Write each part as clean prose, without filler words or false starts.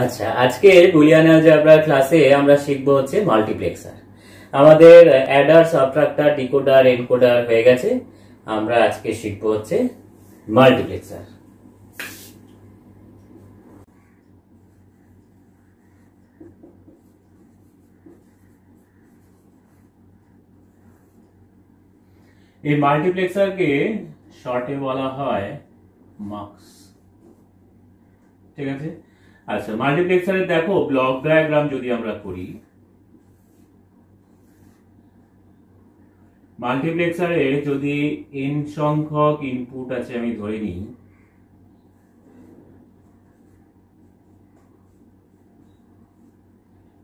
আচ্ছা, আজকে Boolean algebra ক্লাসে আমরা শিখবো হচ্ছে মাল্টিপ্লেক্সার। আমাদের অ্যাডার, সাবট্রাক্টর, ডিকোডার, এনকোডার হয়ে গেছে। আমরা আজকে শিখবো হচ্ছে মাল্টিপ্লেক্সার। এই মাল্টিপ্লেক্সারকে শর্টে বলা হয় মাক্স। ঠিক আছে। আচ্ছা, মাল্টিপ্লেক্সারে দেখো ব্লক ডায়াগ্রাম যদি আমরা করি, মাল্টিপ্লেক্সারে যদি n সংখ্যক ইনপুট আছে আমি ধরে নিই,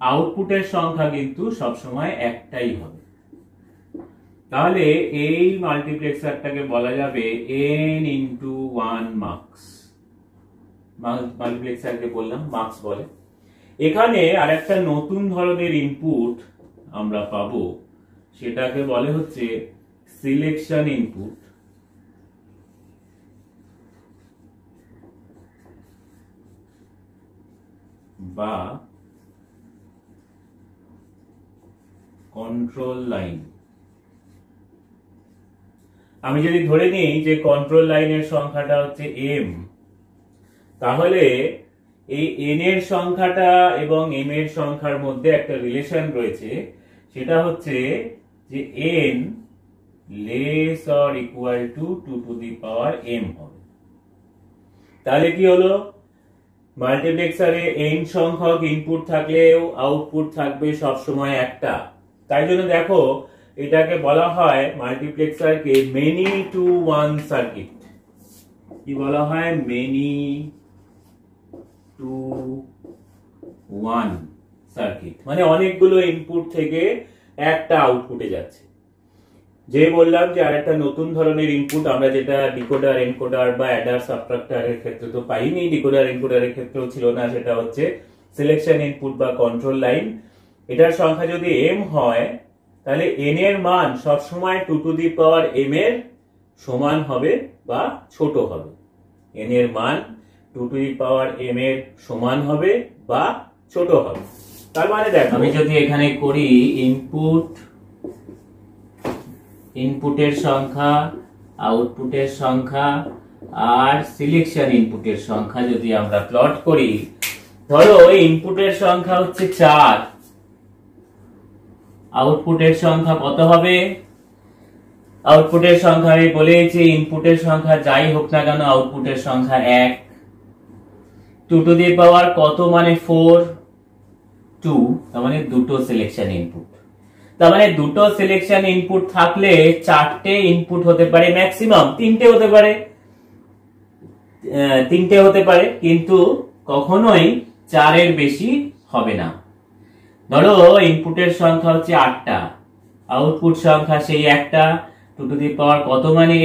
আউটপুটের সংখ্যা কিন্তু সবসময় একটাই হবে। তাহলে এই মাল্টিপ্লেক্সারটাকে বলা যাবে n ইন্টু 1 মার্কস। মাল্টিপ্লেক্সারকে বললাম মার্কস বলে। এখানে আরেকটা নতুন ধরনের ইনপুট আমরা পাবো, সেটাকে বলে হচ্ছে সিলেকশন ইনপুট বা কন্ট্রোল লাইন। আমি যদি ধরে নিই যে কন্ট্রোল লাইনের সংখ্যাটা হচ্ছে m, তাহলে এই n এর সংখ্যাটা এবং m এর সংখ্যার মধ্যে একটা রিলেশন রয়েছে, সেটা হচ্ছে যে n less or equal to 2 to the power m হবে। তাহলে কি হলো, মাল্টিপ্লেক্সারে n সংখ্যক ইনপুট থাকলেও আউটপুট থাকবে সবসময় একটা। তাই জন্য দেখো এটাকে বলা হয় মাল্টিপ্লেক্সারকে মেনি টু ওয়ান সার্কিট। কি বলা হয়? মেনি টু ওয়ান সার্কিট, মানে অনেকগুলো ইনপুট থেকে একটা আউটপুটে যাচ্ছে। যে বললাম যে আরেকটা নতুন ধরনের ইনপুট আমরা, যেটা ডিকোডার, এনকোডার বা অ্যাডার, সাবট্রাক্টরের ক্ষেত্রে তো পাইনি, ডিকোডার এনকোডারের ক্ষেত্রেও ছিল না, সেটা হচ্ছে সিলেকশন ইনপুট বা কন্ট্রোল লাইন। এটার সংখ্যা যদি m হয়, তাহলে n এর মান সবসময় 2 টু দি পাওয়ার m এর সমান হবে বা ছোট হবে। n এর মান 2 টু দি পাওয়ার m এর সমান হবে বা ছোট হবে। তার মানে দেখো, আমি যদি এখানে করি ইনপুটের সংখ্যা, আউটপুটের সংখ্যা আর সিলেকশন ইনপুটের সংখ্যা যদি আমরা প্লট করি, ধরো ইনপুটের সংখ্যা হচ্ছে 4, আউটপুটের সংখ্যা কত হবে? আউটপুটের সংখ্যা আমি বলেছি, ইনপুটের সংখ্যা যাই হোক না কেন আউটপুটের সংখ্যা 1। 2 টু দি পাওয়ার কত মানে 4, 2, তার মানে দুটো সিলেকশন ইনপুট। তার মানে দুটো সিলেকশন ইনপুট থাকলে 4টে ইনপুট হতে পারে, ম্যাক্সিমাম 3টে হতে পারে, কিন্তু কখনোই 4 এর বেশি হবে না। ধরো ইনপুটের সংখ্যা হচ্ছে 8টা, আউটপুট সংখ্যা সেই একটা, 2 টু দি পাওয়ার কত মানে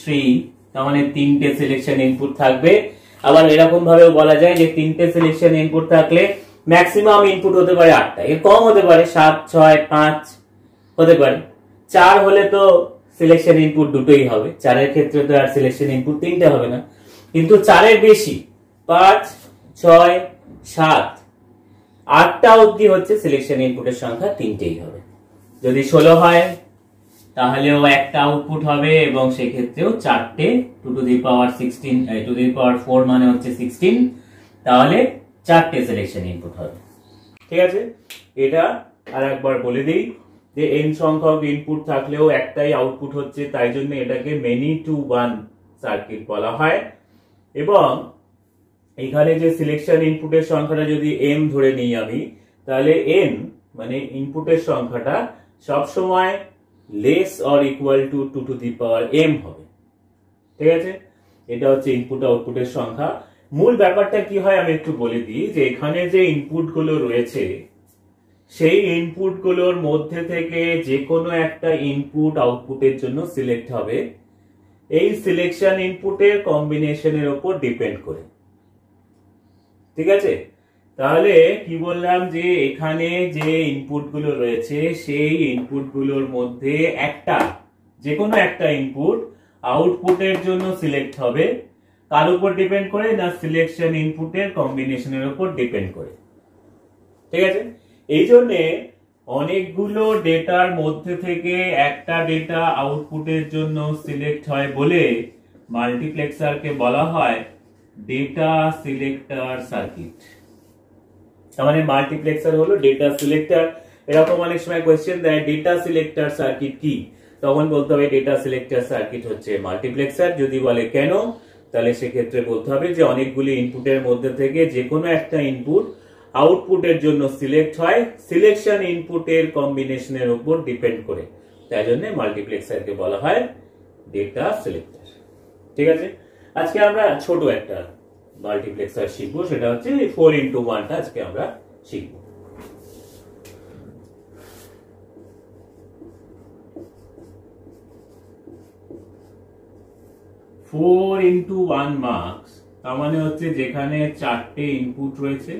3, তার মানে 3টে সিলেকশন ইনপুট থাকবে। আবার এরকম ভাবেও বলা যায় যে 3টে সিলেকশন ইনপুট থাকলে ম্যাক্সিমাম ইনপুট হতে পারে 8টা, এর কম হতে পারে 7, 6, 5 হতে পারে। 4 হলে তো সিলেকশন ইনপুট দুটোই হবে, 4 এর ক্ষেত্রে তো আর সিলেকশন ইনপুট 3টে হবে না। কিন্তু 4 এর বেশি 5, 6, 7, 8টা অবধি হচ্ছে সিলেকশন ইনপুটের সংখ্যা 3টেই হবে। যদি 16 হয় তাহলেও একটা আউটপুট হবে, এবং সেই ক্ষেত্রেও 4টে 2 to the power 16, 2 to the পাওয়ার 4 মানে হচ্ছে 16, তাহলে 4টে সিলেকশন ইনপুট হবে। ঠিক আছে, এটা আর একবার বলে দিই যে n সংখ্যক ইনপুট থাকলেও একটাই আউটপুট হচ্ছে, তাই জন্য এটাকে মেনি টু ওয়ান সার্কিট বলা হয়। এবং এখানে যে সিলেকশন ইনপুটের সংখ্যাটা যদি m ধরে নিই আমি, তাহলে n মানে ইনপুটের সংখ্যাটা সব সময় less or equal to 2 to the power m হবে। ঠিক আছে, এটা হচ্ছে ইনপুট আউটপুটের সংখ্যা। মূল ব্যাপারটা কি হয় আমি একটু বলে দিই, যে এখানে যে ইনপুট গুলো রয়েছে, সেই ইনপুট গুলোর মধ্যে থেকে যে কোনো একটা ইনপুট আউটপুটের জন্য সিলেক্ট হবে, এই সিলেকশন ইনপুটের কম্বিনেশনের উপর ডিপেন্ড করে। ঠিক আছে, তাহলে কি বললাম, যে এখানে যে ইনপুট গুলো রয়েছে সেই ইনপুট গুলোর মধ্যে যে কোনো একটা ইনপুট আউটপুটের জন্য সিলেক্ট হবে, কার উপর ডিপেন্ড করে, না সিলেকশন ইনপুটের কম্বিনেশনের উপর ডিপেন্ড করে। ঠিক আছে, এই জন্য অনেকগুলো ডেটার মধ্যে থেকে একটা ডেটা আউটপুটের জন্য সিলেক্ট হয় বলে মাল্টিপ্লেক্সারকে বলা হয় ডেটা সিলেক্টর সার্কিট। তার মানে মাল্টিপ্লেক্সার হলো ডেটা সিলেক্টর। এরকম অনেক সময় কোয়েশ্চেন দেয় ডেটা সিলেক্টর সার্কিট কি, তখন বলতে হবে ডেটা সিলেক্টর সার্কিট হচ্ছে মাল্টিপ্লেক্সার। যদি বলে কেন, তাহলে সেক্ষেত্রে বলতে হবে যে অনেকগুলি ইনপুটের মধ্যে থেকে যে কোনো একটা ইনপুট আউটপুটের জন্য সিলেক্ট হয় সিলেকশন ইনপুটের কম্বিনেশনের উপর ডিপেন্ড করে, তাই জন্য মাল্টিপ্লেক্সারকে বলা হয় ডেটা সিলেক্টর। ঠিক আছে, আজকে আমরা ছোট একটা মাল্টিপ্লেক্সার শিখবো, সেটা হচ্ছে 4x1টা আজকে আমরা শিখবো। ফোর ইন্টু ওয়ান মার্কস, তার মানে হচ্ছে যেখানে চারটে ইনপুট রয়েছে,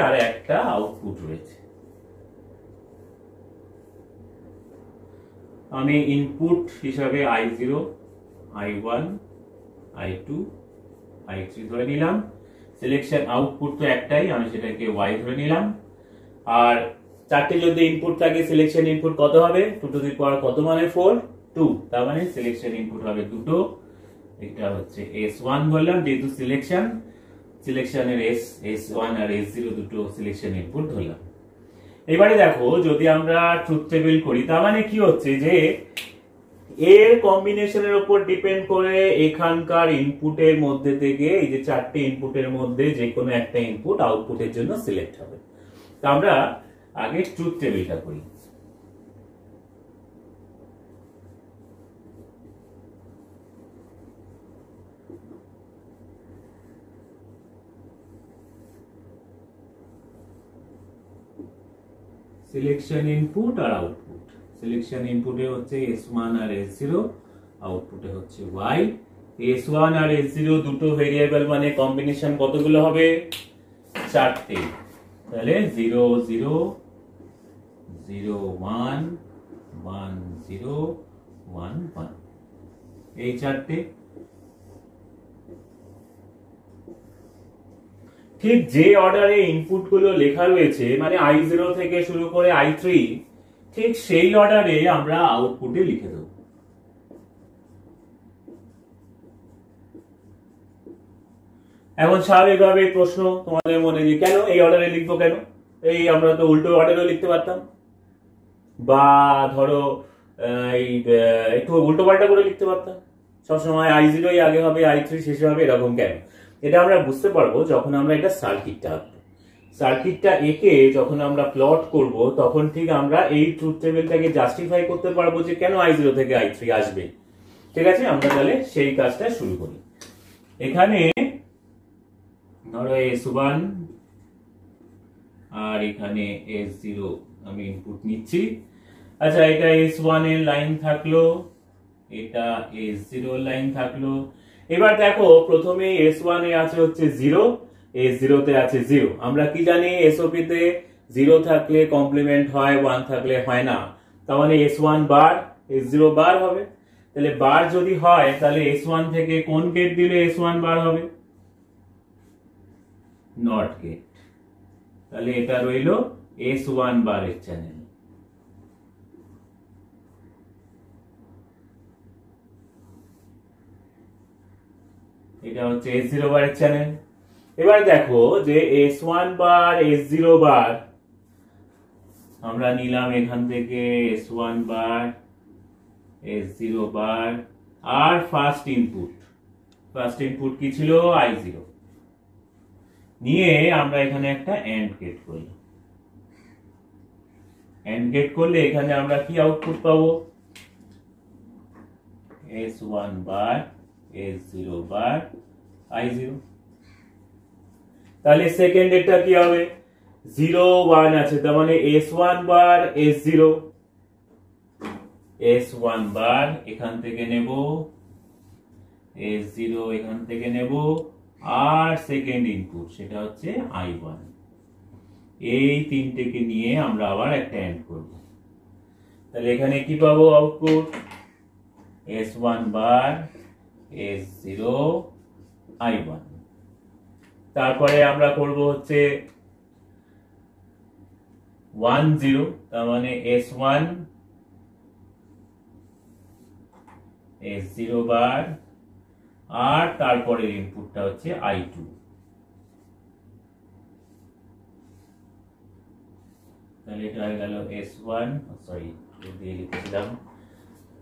আর একটা আউটপুট রয়েছে। আমি ইনপুট হিসাবে i0, i1, i2, i3 ধরে নিলাম। সিলেকশন আউটপুট তো একটাই, আমি সেটাকে y ধরে নিলাম। আর চারটে যদি ইনপুট থাকে সিলেকশন ইনপুট কত হবে, 2 টু দি পাওয়ার কত মানে 4, 2। তার মানে সিলেকশন ইনপুট হবে দুটো। এটা হচ্ছে s1 বললাম, যেহেতু সিলেকশনের s1 আর s0 দুটো সিলেকশন ইনপুট ধরলাম। এবারে দেখো, যদি আমরা ট্রুথ টেবিল করি, তার মানে কি হচ্ছে যে এর কম্বিনেশনের উপর ডিপেন্ড করে এখানকার ইনপুটের মধ্যে থেকে, এই যে চারটে ইনপুটের মধ্যে যে কোনো একটা ইনপুট আউটপুটের জন্য সিলেক্ট হবে। তো আমরা আগে ট্রুথ টেবিলটা করি। সিলেকশন ইনপুট আর আউটপুট, সিলেকশন ইনপুটে হচ্ছে s1 আর s0, আউটপুটে হচ্ছে y। s1 আর s0 দুটো ভেরিয়েবল মানে কম্বিনেশন কতগুলো হবে, চারটে। তাহলে 0 0 0 1 1 0 1 1, এই চারটে। ঠিক যে অর্ডারে ইনপুট গুলো লেখা রয়েছে, মানে i0 থেকে শুরু করে i3, ঠিক সেই অর্ডারে আমরা আউটপুটে লিখে দেব। এখন স্বাভাবিকভাবে প্রশ্ন তোমাদের মনে, যে কেন এই অর্ডারে লিখবো, কেন এই আমরা তো উল্টো অর্ডারেও লিখতে পারতাম, বা ধরো একটু উল্টো পাল্টা করে লিখতে পারতাম, সবসময় i0 আগে হবে i3 শেষে হবে, এরকম কেন? এটা আমরা বুঝতে পারবো যখন আমরা এটা সার্কিটটা এঁকে যখন আমরা প্লট করব, তখন ঠিক আমরা এই ট্রুথ টেবিলটাকে জাস্টিফাই করতে পারবো যে কেন i0 থেকে i3 আসবে। ঠিক আছে, আমরা তাহলে সেই কাজটা শুরু করি। এখানে ধরো s1 আর এখানে s0 আমি ইনপুট নিচ্ছি। আচ্ছা, এটা s1 এর লাইন থাকলো, এটা s0 লাইন থাকলো। এবার দেখো, প্রথমে s1 এ আছে হচ্ছে 0, s0 তে আছে 0। আমরা কি জানি, SOP তে 0 থাকলে কমপ্লিমেন্ট হয়, 1 থাকলে হয় না। তার মানে s1 বার s0 বার হবে। তাহলে বার যদি হয়, তাহলে s1 থেকে কোন গেট দিলে s1 বার হবে, নট গেট। তাহলে এটা রইলো s1 বারের চ্যানেল। এটা হচ্ছে s0 বারের চ্যানেল। এবার দেখো যে s1 বার s0 বার আমরা নিলাম এখান থেকে, s1 বার s0 বার, আর ফার্স্ট ইনপুট কি ছিল, i0 নিয়ে আমরা এখানে একটা এন্ড গেট করলাম। এন্ড গেট করলে এখানে আমরা কি আউটপুট পাবো, s1 বার s0 বার i0। তাহলে সেকেন্ড এটা কি হবে, 0 1 আছে, তার মানে s1 বার s0, s1 বার এখান থেকে নেব, s0 এখান থেকে নেব, আর সেকেন্ড ইনপুট সেটা হচ্ছে i1। এই তিনটেকে নিয়ে আমরা আবার একটা এন্ড করব। তাহলে এখানে কি পাবো আউটপুট S1 বার S0 I1। তারপরে আমরা করব হচ্ছে 1 0, তার মানে S1 S0 বার, আর তারপরে ইনপুটটা হচ্ছে I2। তাহলে এটা হয়ে গেল S1, সরি দিয়ে লিখেছিলাম,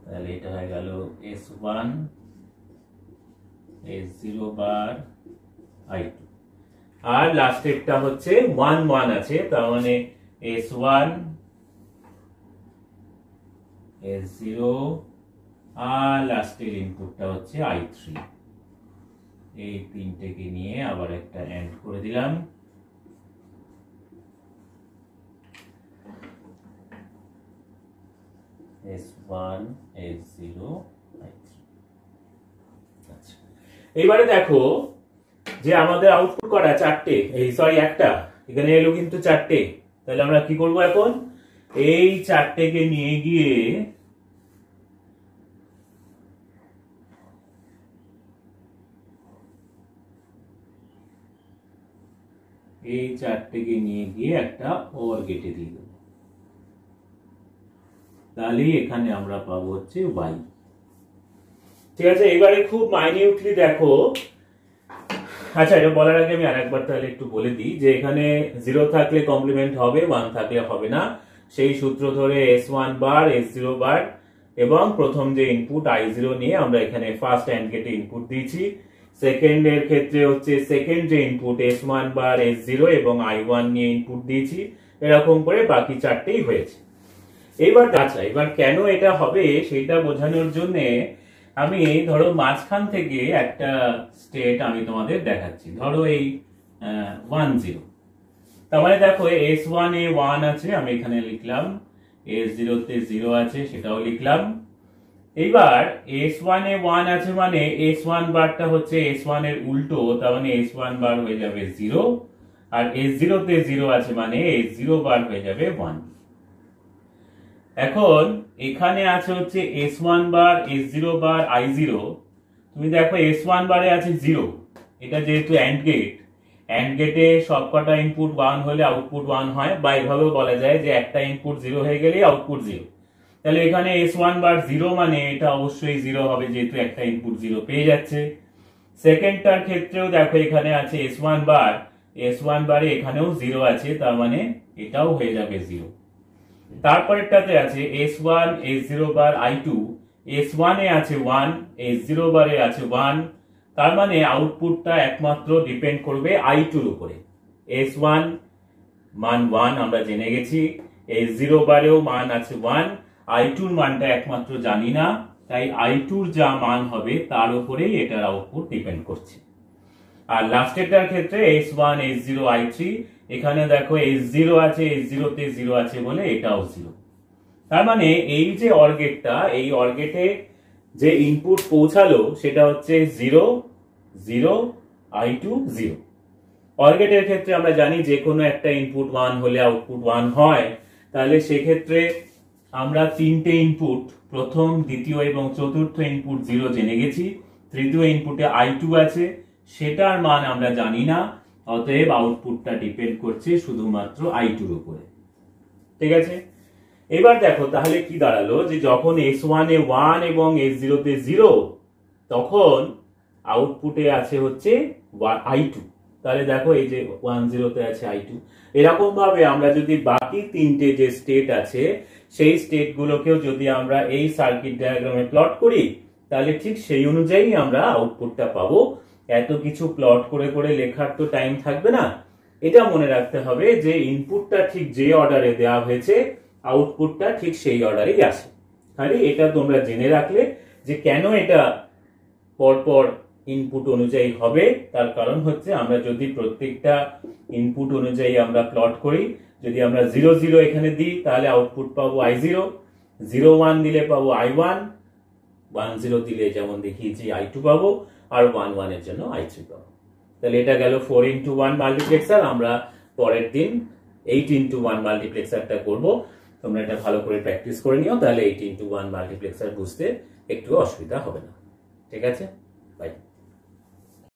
তাহলে এটা হয়ে গেল S1 S0 বার I2, আর লাস্টেরটা হচ্ছে 1 1 আছে, তার মানে S1 S0, আর লাস্টের ইনপুটটা হচ্ছে I3। এই তিনটেকে নিয়ে আবার একটা এন্ড করে দিলাম। S1 S0 I3। আচ্ছা, এবারে দেখো যে আমাদের আউটপুট করা চারটে, একটা, এখানে এলো কিন্তু চারটে। তাহলে আমরা কি করব এখন, এই চারটেকে নিয়ে গিয়ে একটা OR গেটে দিয়ে দেব। তাহলে এখানে আমরা পাবো হচ্ছে Y। ঠিক আছে, এবারে খুব মাইনিউটলি দেখো। আচ্ছা, এটা বলার আগে আমি আরেকবার তাহলে একটু বলে দিই যে এখানে 0 থাকলে কমপ্লিমেন্ট হবে, 1 থাকলে হবে না। সেই সূত্র ধরে S1 বার S0 বার এবং প্রথম যে ইনপুট I0 নিয়ে আমরা এখানে ফার্স্ট এন্ড গেটে ইনপুট দিয়েছি। সেকেন্ড এর ক্ষেত্রে হচ্ছে সেকেন্ড যে ইনপুট S1 বার S0 এবং I1 নিয়ে ইনপুট দিয়েছি। এরকম করে বাকি চারটেই হয়েছে। এবার কেন এটা হবে সেটা বোঝানোর জন্য আমি ধরো মাঝখান থেকে একটা স্টেট আমি তোমাদের দেখাচ্ছি। ধরো এই 1 0, তার মানে দেখো S1 এ 1 আছে, আমি এখানে লিখলাম, S0 তে 0 আছে, সেটাও লিখলাম। এইবার S1 এ 1 আছে মানে S1 বারটা হচ্ছে S1 এর উল্টো, তার মানে S1 বার হয়ে যাবে 0, আর S0 তে 0 আছে মানে S0 বার হয়ে যাবে 1। এখন এখানে আছে হচ্ছে S1 বার S0 বার I0। তুমি দেখো S1 বারে আছে 0, এটা যেহেতু অ্যান্ড গেটে সবকটা ইনপুট 1 হলে আউটপুট 1 হয়, বা এভাবেও বলা যায় যে একটা ইনপুট 0 হয়ে গেলেই আউটপুট 0। তাহলে এখানে S1 বার 0 মানে এটা অবশ্যই 0 হবে, যেহেতু একটা ইনপুট 0 পেয়ে যাচ্ছে। সেকেন্ডটার ক্ষেত্রেও দেখো এখানে আছে S1 বারে এখানেও 0 আছে, তার মানে এটাও হয়ে যাবে 0। তারপরেরটাতে আছে S1 S0 বার I2, S1 এ আছে 1, S0 বারে আছে 1, তার মানে আউটপুটটা একমাত্র ডিপেন্ড করবে I2 এর উপরে। S1 মান 1 আমরা জেনে গেছি, S0 বারেও মান আছে 1, I2 এর মানটা একমাত্র জানি না, তাই I2 এর যা মান হবে তার উপরেই এটার আউটপুট ডিপেন্ড করছে। আর লাস্টেরটার ক্ষেত্রে S1 S0 I3, এখানে দেখো S0 আছে, S0 তে 0 আছে বলে এটাও 0। তার মানে এই যে OR গেটটা, এই OR গেটে যে ইনপুট পৌঁছালো সেটা হচ্ছে 0 0 I2 0। OR গেটের ক্ষেত্রে আমরা জানি যে কোনো একটা ইনপুট 1 হলে আউটপুট 1 হয়। তাহলে সেক্ষেত্রে আমরা তিনটে ইনপুট, প্রথম দ্বিতীয় এবং চতুর্থ ইনপুট 0 জেনে গেছি। তৃতীয় ইনপুটে I2 আছে, সেটার মান আমরা জানি না, অতএব আউটপুটটা ডিপেন্ড করছে শুধুমাত্র I2 এর উপরে। ঠিক আছে, এবার দেখো তাহলে কি দাঁড়ালো যে যখন S1 এ 1 এবং S0 তে 0, তখন আউটপুটে আছে হচ্ছে I2। তাহলে দেখো এই যে 1 0 তে আছে I2। এরকম ভাবে আমরা যদি বাকি তিনটে যে স্টেট আছে সেই স্টেট গুলোকেও যদি আমরা এই সার্কিট ডায়াগ্রামে প্লট করি, তাহলে ঠিক সেই অনুযায়ী আমরা আউটপুটটা পাবো। এত কিছু প্লট করে করে লেখার তো টাইম থাকবে না। এটা মনে রাখতে হবে যে ইনপুটটা ঠিক যে অর্ডারে দেওয়া হয়েছে, আউটপুটটা ঠিক সেই অর্ডারেই আসে। খালি এটা তোমরা জেনে রাখলে যে কেন এটা পরপর ইনপুট অনুযায়ী হবে। তার কারণ হচ্ছে আমরা যদি প্রত্যেকটা ইনপুট অনুযায়ী আমরা প্লট করি, যদি আমরা 0 0 এখানে দিই তাহলে আউটপুট পাবো I0, 0 1 দিলে পাবো I1, 1 0 দিলে যেমন দেখিয়েছি I2 পাবো, আর 1 1 এর জন্য I3 পাবো। তাহলে এটা গেল 4x1 মাল্টিপ্লেক্সার। আমরা পরের দিন 8x1 মাল্টিপ্লেক্সারটা করব। তোমরা এটা ভালো করে প্র্যাকটিস করে নিও, তাহলে 18 to 1 মাল্টিপ্লেক্সার বুঝতে একটু অসুবিধা হবে না। ঠিক আছে, বাই।